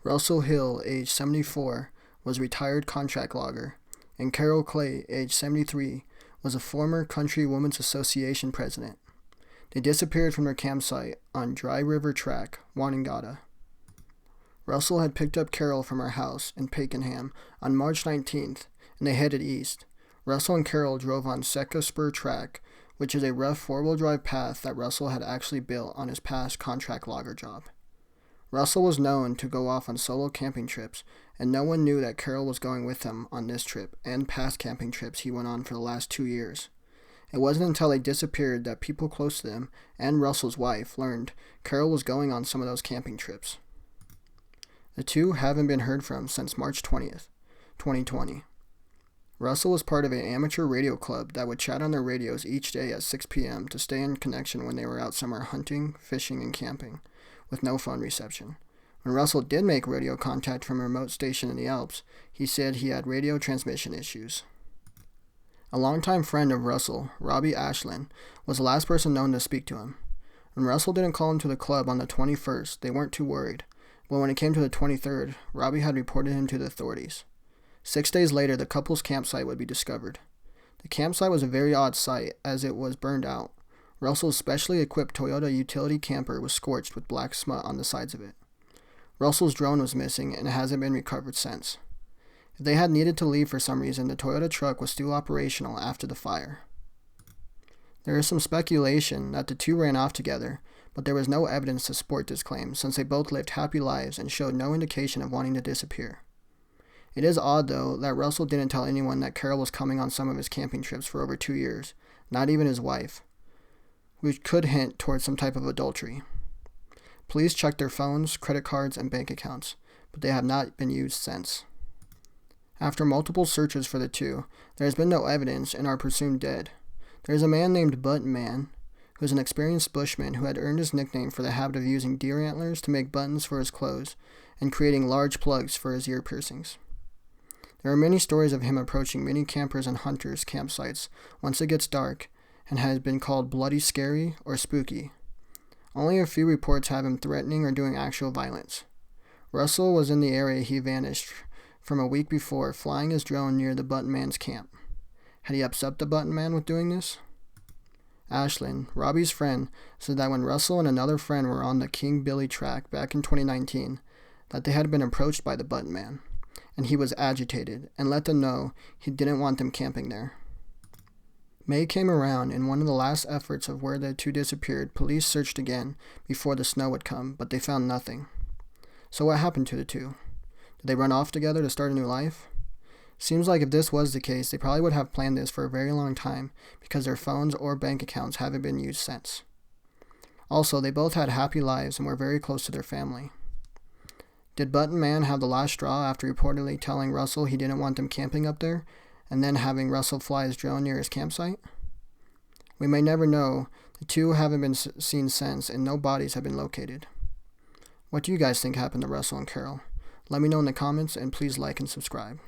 Russell Hill, age 74, was a retired contract logger, and Carol Clay, age 73, was a former Country Women's Association president. They disappeared from their campsite on Dry River Track, Wonnangatta. Russell had picked up Carol from her house in Pakenham on March 19th, and they headed east. Russell and Carol drove on Seca Spur Track, which is a rough four-wheel drive path that Russell had actually built on his past contract logger job. Russell was known to go off on solo camping trips, and no one knew that Carol was going with him on this trip and past camping trips he went on for the last 2 years. It wasn't until they disappeared that people close to them and Russell's wife learned Carol was going on some of those camping trips. The two haven't been heard from since March 20th, 2020. Russell was part of an amateur radio club that would chat on their radios each day at 6 p.m. to stay in connection when they were out somewhere hunting, fishing, and camping, with no phone reception. When Russell did make radio contact from a remote station in the Alps, he said he had radio transmission issues. A longtime friend of Russell, Robbie Ashland, was the last person known to speak to him. When Russell didn't call into the club on the 21st, they weren't too worried, but when it came to the 23rd, Robbie had reported him to the authorities. 6 days later, the couple's campsite would be discovered. The campsite was a very odd sight, as it was burned out. Russell's specially equipped Toyota utility camper was scorched with black smut on the sides of it. Russell's drone was missing and hasn't been recovered since. If they had needed to leave for some reason, the Toyota truck was still operational after the fire. There is some speculation that the two ran off together, but there was no evidence to support this claim since they both lived happy lives and showed no indication of wanting to disappear. It is odd, though, that Russell didn't tell anyone that Carol was coming on some of his camping trips for over 2 years, not even his wife, which could hint towards some type of adultery. Police checked their phones, credit cards, and bank accounts, but they have not been used since. After multiple searches for the two, there has been no evidence and are presumed dead. There is a man named Button Man, who is an experienced bushman who had earned his nickname for the habit of using deer antlers to make buttons for his clothes and creating large plugs for his ear piercings. There are many stories of him approaching many campers and hunters' campsites once it gets dark, and has been called bloody scary or spooky. Only a few reports have him threatening or doing actual violence. Russell was in the area he vanished from a week before, flying his drone near the Button Man's camp. Had he upset the Button Man with doing this? Ashland, Robbie's friend, said that when Russell and another friend were on the King Billy track back in 2019, that they had been approached by the Button Man, and he was agitated and let them know he didn't want them camping there. May came around, and one of the last efforts of where the two disappeared, police searched again before the snow would come, but they found nothing. So what happened to the two? Did they run off together to start a new life? Seems like if this was the case, they probably would have planned this for a very long time because their phones or bank accounts haven't been used since. Also, they both had happy lives and were very close to their family. Did Button Man have the last straw after reportedly telling Russell he didn't want them camping up there, and then having Russell fly his drone near his campsite? We may never know. The two haven't been seen since, and no bodies have been located. What do you guys think happened to Russell and Carol? Let me know in the comments, and please like and subscribe.